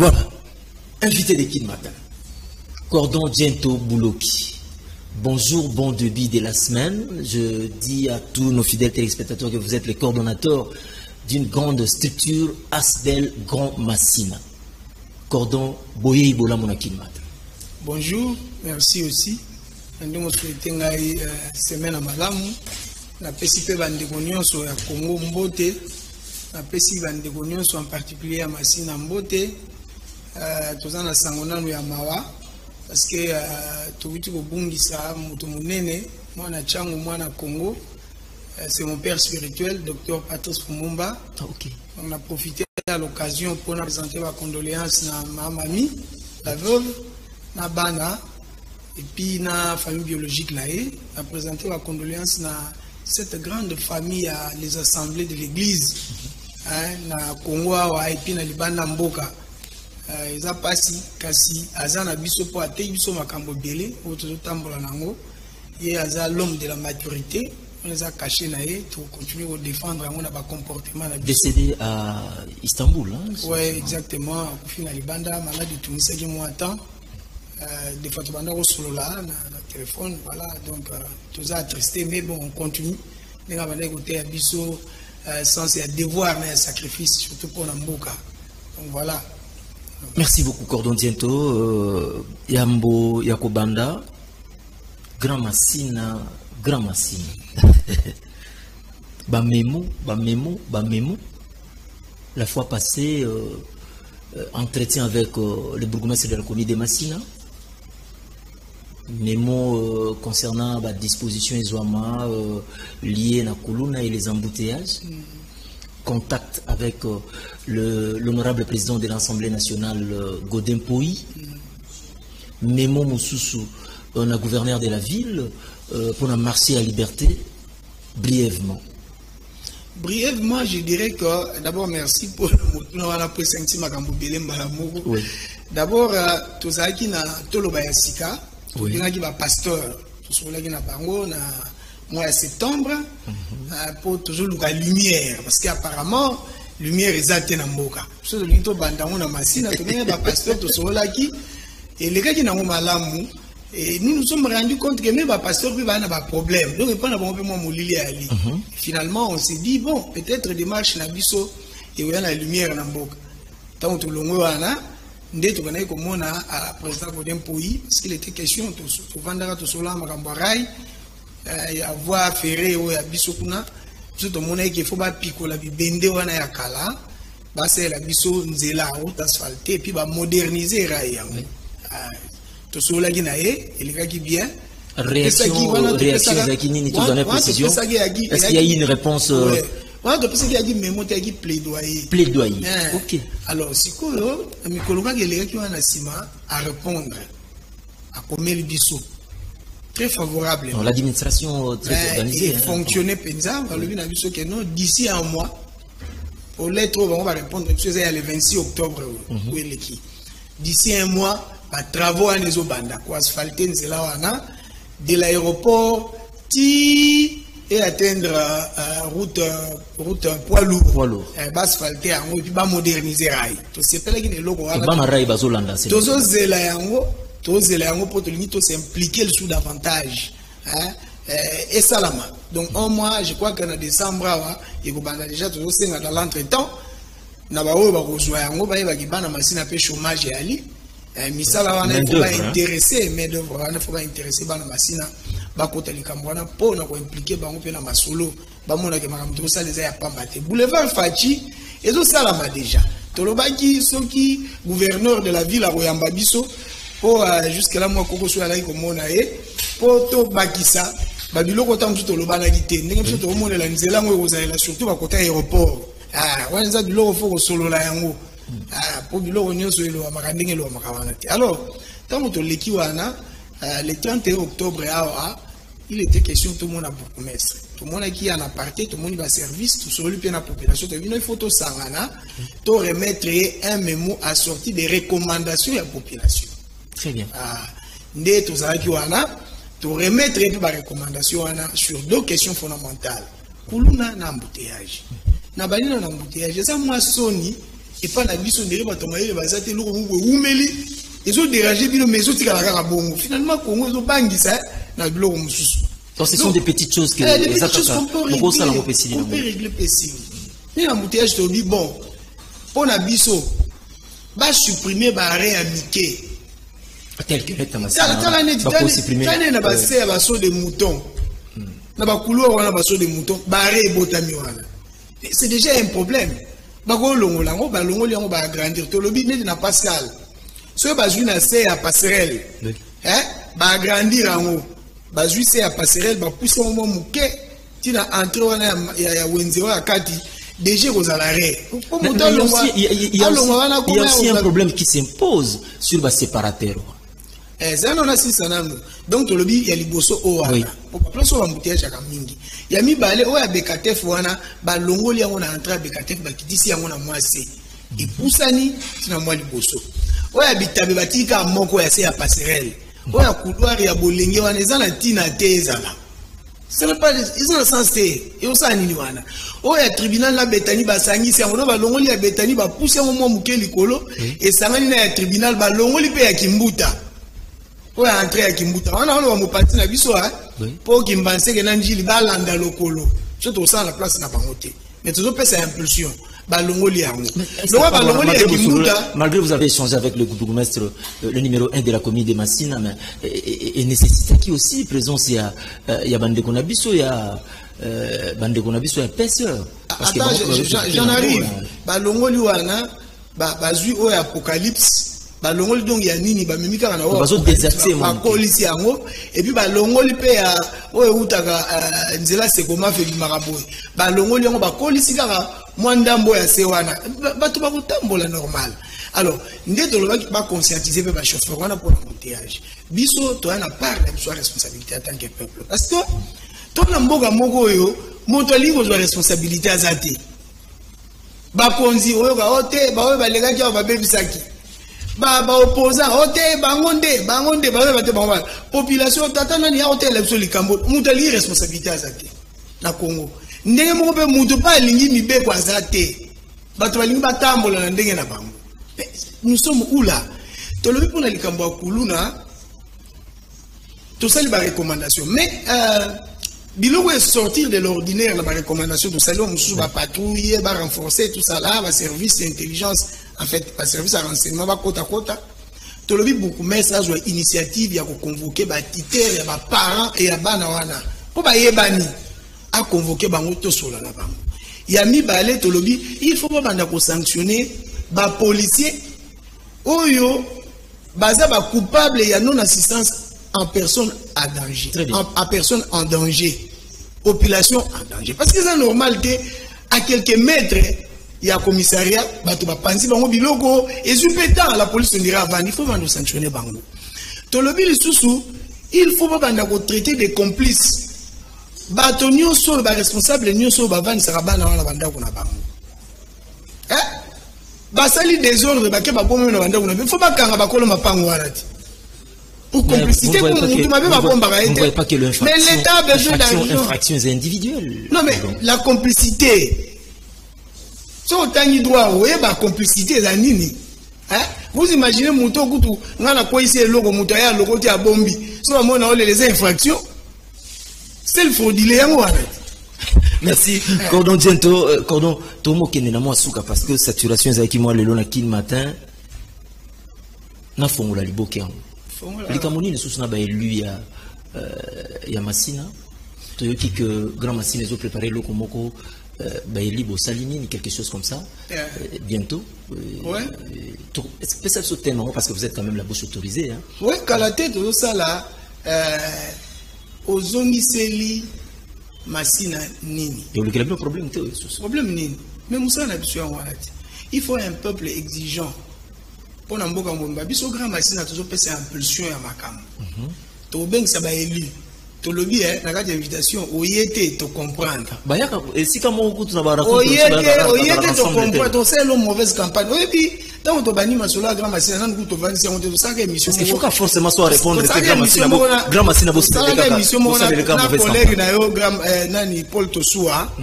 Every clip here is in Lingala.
Voilà. Invité de Kid Matin. Cordon Gento Bouloki. Bonjour, bon début de la semaine. Je dis à tous nos fidèles téléspectateurs que vous êtes les coordonnateurs d'une grande structure Asbel Grand Massina. Cordon Boye Ibola Kid Matin. Bonjour, merci aussi. Nous souhaitons une semaine à Malamu. La PCP Bandegonion sur la Congo Mbote. La PCP Bandegonion en particulier à Massina Mbote. Tous en Sangona Mawa. Parce que tout le monde ça, moi na Chango, moi na Congo. C'est mon père spirituel, Dr Patrice Fumumba. Okay. On a profité à l'occasion pour nous présenter ma condoléance à ma mamie, la veuve, na Bana, et puis na famille biologique là. On a présenté ma condoléance à cette grande famille, à les assemblées de l'église, na Congo, et puis na Libana Mboka. Ils ont passé, kasi, Azana biso po ate biso makambo belé, autour tambola nango, et Aza l'homme de la maturité. On les a cachés là pour continuer à défendre un comportement. Décédé à Istanbul, hein? Oui, exactement. Au final, les bandes malades de Tunis, qui m'ont attendu. Des fois, tu bandes au solo là, dans le téléphone, voilà. Donc, tout ça attristé, mais bon, on continue. Les gens vont écouter à Bisso, sans c'est un devoir, mais un sacrifice, surtout pour Namboka. Donc, voilà. Merci beaucoup, Cordon Diento. Yambo Yakobanda, Grand Massina. Grand Massina. Bamemo. La fois passée, entretien avec le bourgmestre de la commune de Massina. Memo concernant la disposition Isoama liée à la colonne et les embouteillages. Contact avec l'honorable président de l'Assemblée nationale, Godin Poui. Memo Moussoussou, un gouverneur de la ville. Pour marcher à liberté, brièvement. Brièvement, je dirais que d'abord merci pour la présence de oui. D'abord, tous ceux qui ont Tolobayasika, tous ceux qui ont pasteur, tous ceux qui ont Bango, mois de septembre, pour toujours la lumière, parce qu'apparemment, la lumière est à Tenamboka. Tous ceux qui ont Bandamon, Massina, tous ceux qui ont pasteur, tous ceux qui et les gars qui ont Malamu. Et nous nous sommes rendus compte que même les pasteurs n'ont pas de problème. Donc, il n'y a pas de Finalement, on s'est dit, bon, peut-être des marches na biso et il y a la lumière dans le boc. Tant que l'on a, nous avons comme à président Godin Poui, parce qu'il était question de vendre tout cela, Makambarai, avoir ferré ou à Bissokuna, tout le monde qu'il faut pas piquer la bibende ou à Kala, c'est la biso nzela route asphaltée, et puis moderniser Raïa. Tout cela qui n'a et les gars qui bien. Réaction Zakini, tu donnes précision. Est-ce qu'il y a eu une réponse? On a pensé qu'il y a dit mémo, il y a dit plaidoyer. Plaidoyer. Ok. Alors, si quoi, les gars qui ont un assima à répondre à combien le bisou. Très favorable. L'administration très organisée. Fonctionner Penza, on va le dire que non, d'ici un mois, pour l'être, on va répondre, c'est le 26 octobre. D'ici un mois, les travaux à Nézobanda, quoi, asphalter de l'aéroport et atteindre route poids lourd. Asphalter et puis moderniser rail. C'est pas là qu'il est logo. Pour s'impliquer le sous davantage. Et Salama. Donc, un mois, je crois qu'en décembre, il y a déjà tout ça dans l'entretemps. Na ba oyo ba kozwa yango ba yeba ki bana masina pe chômage ya ali misala wana il faut pas intéresser mais d'œuvre wana faut pas intéresser bana masina ba kota likambo wana po na ko impliquer bango pe na masolo ba mona ke makamto ça les a pamba te boulevard Fachi ezo sala ma déjà tolobaki soki gouverneur de la ville a Royamba biso pour jusque là moi koko so ala ko mona po to bakisa ba biloko tantu tolobana gite ndenge biso to mona la nzela ngo kozala surtout ba kota aéroport. Alors, tant que le 31 octobre, il était question tout le monde a beaucoup maître. Tout le monde qui en a parté, tout le monde va service, tout celui qui a la population. Il faut tout sangana, tout remettre un mémo assorti des recommandations à la population. Très bien. Tout remettre des recommandations sur deux questions fondamentales. Pour l'embouteillage. Na banina na embouteillage ça moi soni et pas na biso ndere ba tomayele bazate loko mu umeli ils ont dérangé bino mais ils ont tika la bongo finalement Congo ils ont bangisa na biloko mususu. Donc ce sont des petites choses que les choses qu'on peut régler pessi. Ni na mouteage to bi bon pour na biso ba supprimer ba réamiquer tel que est ba supprimer na ba se ba so de mouton na ba couloir wana ba so de mouton ba ré botami wana. C'est déjà un problème. Ba ko longo lango ba longo liango ba agrandir to lobi net na Pascal. So ba jui na se à passerelle. Ba agrandir ango. Ba jui se à passerelle ba pousser au moment muke tina entrer wana ya wenze wa kati déjà aux arrêts. Il y a aussi un problème qui s'impose sur les séparateurs. Donc, il y a les bossos au Wana. Place au embouteillage à Mingi. Il y a mis balé au Abekatef Wana, Balongolia on a entré à Bekatef, Bakitisi on a moissé. Et Poussani, c'est un mois de bosso. Au Abitabe Batika, Moko Yassé à Passerelle. Au Akoudoir et à Bolingue, on est en la Tina Tezala. Ce n'est pas, ils ont le sens, et on s'en wana. Oh, il y a tribunal la Betani Basangi, c'est un moment Longoli à Betani, va pousser un moment Mouké Likolo, et ça m'a dit à tribunal, Longoli paye à Kimbuta. Oh, à entrer à Kimbuta. On a un parti na biso, pour Kimbanse, que Nanjili, Balanda Lokolo. Je te sens la place n'a pas monté. Mais toujours pas cette impulsion. Malgré vous avez échangé avec le bourgmestre, le numéro 1 de la commune de Massina, mais et nécessité qui aussi présence il y a Bande Konabiso, il y a Bande Konabiso, il y a Pesseur. Attends, j'en arrive. Balongoli wana, bazui o apocalypse. Balongoli donc il y a nini bamimika kana o bakolisi yango et puis balongoli pe ya o eutaka nzela sekoma fe maraboy balongoli yango bakolisi kaka mwandambo ya sewana bato bakotambola normal. Alors ndeto lobaki ba conscientiser pe ba chauffeur wana pour l'embouteillage biso to na part de sa responsabilité en tant que peuple parce que to na mboga moko yo moto lingo zo responsabilité azate ba konzi oyo ka ote ba oyo balega kia ba bebisaki ba opposant ote bangonde ba bate ba population tata nani ya hôtel la likambo mutali responsabilité azate na Congo ndenge moko pe mutu pa lingi mibeko azate bato balingi batambola na ndenge na bango. Nous sommes où là tolobi pona likambo kuluna tout ça les recommandations mais biloko est sortir de l'ordinaire la recommandation de ça on sous ba patrouiller ba renforcer tout ça là ba service d'intelligence en fait ba service à renseignement ba kota tolobi beaucoup message ou initiative ya ko convoquer ba titère ya ba parents et ya bana wana po ba yebani a convoquer bango to sola na bango ya mibale tolobi il faut pas banda ko sanctionner ba policier oyo baza ba coupable ya non assistance en personne à danger en personne en danger population en danger parce que c'est normal que à quelques mètres il y a commissariat bato ba panzi bango biloko et supétant la police dira avant il faut banda sanctionner bango tolobi lisusu il faut pas banda ko traiter des complices bato nyonso ba responsable nyonso ba vani sarabana wana banda ko na bango basali désordre baké ba bombe na banda ko na il faut ba kanga bakolo mapango wana ti pour complicité pour mutu mabe ba bomba ka été mais l'état a besoin d'argent infractions individuelles non mais la complicité so tangi droit ouais ba complicité za nini vous imaginez mutu kutu ngana ko ici eloko mutu ya lokoti ya bombi so ba mona ole les infractions c'est le fraudilé yango wana. Merci. Cordon Gento, Cordon Tomo Kenena Mwasuka parce que saturation zaki moi le lona kin matin na fongola liboke yango. Likamoni ne susuna ba élu ya Massina. Toyoki que Grand Massina ils ont préparé le komoko ba élu bo Salimine quelque chose comme ça. Bientôt. Ouais. Est-ce que ça saute non parce que vous êtes quand même la bouche autorisée hein. Ouais, kalaté de ça là ozongiseli Massina nini. Et le problème nini. Mais Moussa n'a besoin il faut un peuple exigeant. Pour n'amboka mbomba biso Grand Massina toujours pèse impulsion ya makam. To beng ça ba élu. to lobby na kati invitation oyete to comprendre bayaka esika moko tu na ba oyete to comprendre to c'est une mauvaise campagne oyebi tant to bani masolo grand Massina nan ku to vandi c'est on te ça que émission parce qu'il faut pas forcément soit répondre que grand Massina bo c'est émission mo na collègue na yo grand nani Paul Tosua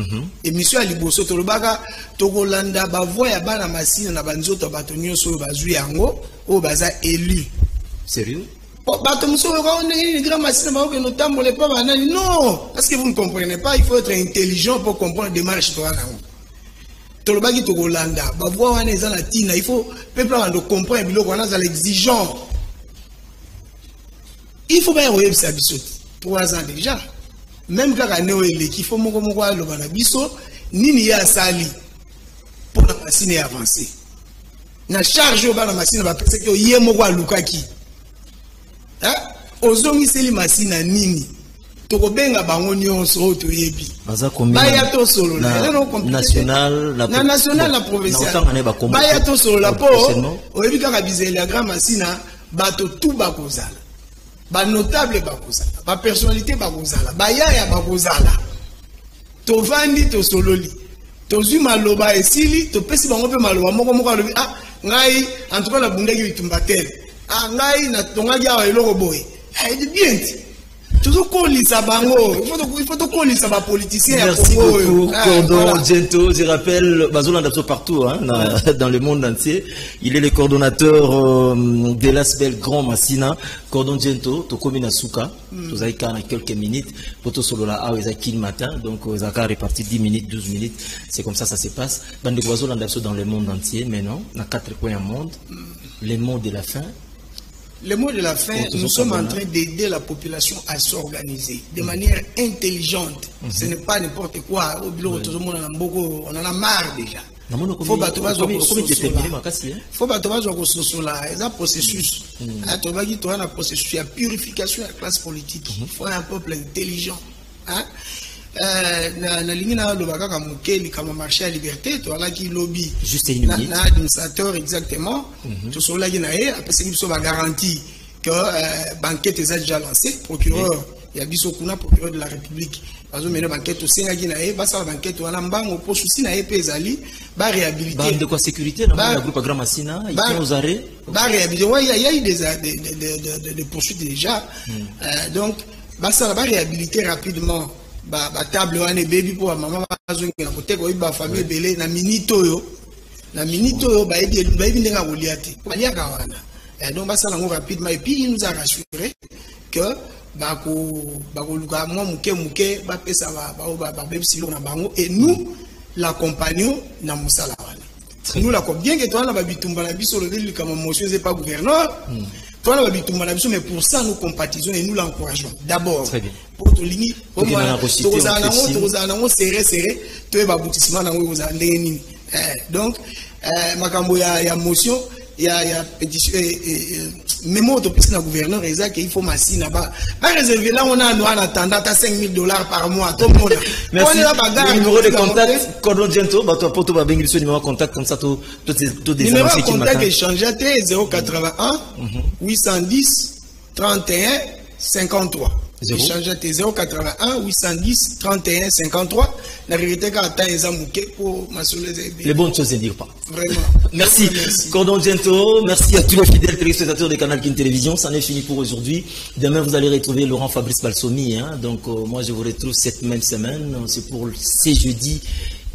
émission ali boso to lobaka to kolanda ba voix ya bana Massina na banzoto batonyo so bazui yango o baza élu sérieux. Non, parce que vous ne comprenez pas, il faut être intelligent pour comprendre des démarches. Il faut comprendre l'exigence. Il faut bien voir ça 3 ans déjà. Même quand on est il faut ni sali pour la machine avancer. Na charge au la machine va penser que yemoko lukaki. Ozongi seli masina nini tokobenga bango nyonso to yebi baya to solo national na provincial baya to solo la po oyebi kaka bizeli ya grand masina bato tout bakozala ba notable bakozala ba personnalité bakozala baya ya bakozala to vandi to sololi to zuma loba esili to pesi bango pe maloba moko alobi ngai en tout cas la bundaki bitumbatel ngai na tonga ya eloko boy bien toujours kolisa bango il faut to kolisa ba politiciens. Merci beaucoup Cordon Gento, je rappelle bazolanda partout dans le monde entier, il est le coordonnateur de l'ASBEL Grand Massina. Cordon Gento to komina suka to zaika na quelques minutes poto solo la a ezaki le matin donc zaka réparti 10 minutes 12 minutes, c'est comme ça se passe bande bazolanda dans le monde entier. Maintenant na 4 coins du monde, les mots de la fin. Le mot de la fin, nous sommes en train d'aider la population à s'organiser de manière intelligente. Ce n'est pas n'importe quoi. Au bureau, tout le monde on en a marre déjà. Il faut battre un processus. Un processus de purification de la classe politique. Il faut un peuple intelligent. Na ligne na lobaka comme Mukeli comme marché à liberté to ala ki lobby juste une minute na administrateur exactement to so la gina e après c'est une garantie que banquette est déjà lancée procureur il y a biso kuna procureur de la République bazo mena banquette aussi na gina e basa banquette wana mbango po souci na e pezali ba réhabiliter de quoi sécurité dans le groupe Grand Massina ils sont aux arrêts ba réhabiliter ouais il y a eu des poursuites déjà donc basa ba réhabiliter rapidement ba table wane baby pour maman bazongi na koteka oyiba famille belé na minito yo ba ebi ndenga goliati baliaka wana donc basa lango rapidement et puis il nous a rassuré que bako luka moi muke ba pesa ba baby silo na bango et nous l'accompagnons na musala wana nous la bien que toi na ba bitumba na biso le deli comme monsieur c'est pas gouverneur mais pour ça nous compatissons et nous l'encourageons d'abord pour to lingi comme serré to ba boutissement na ngo za ndeni donc makambo ya motion ya pétition mémo to pesa na gouverneur exact il faut Massina ba réserver là on a en attendant à $5,000 par mois tout le monde. Merci. Le numéro de contact Cordon Gento ba to poto ba bengi so numéro contact comme ça tout des informations qui numéro contact échanger 081 810 31 53. Échanger 081 810 31 53. La vérité quand attend les amouké pour m'assurer les bonnes choses ne dire pas. Vraiment. Merci. Cordon Gento, merci à tous les fidèles téléspectateurs de Canal King Télévision. Ça en est fini pour aujourd'hui. Demain vous allez retrouver Laurent Fabrice Balsomi. Donc moi je vous retrouve cette même semaine. C'est pour ces jeudis.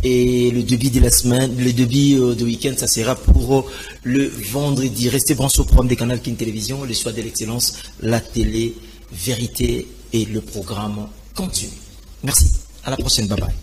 Et le début de la semaine, le début de week-end, ça sera pour le vendredi. Restez branchés au programme de Canal King Télévision, le choix de l'excellence, la télé, vérité et le programme continue. Merci. À la prochaine. Bye bye.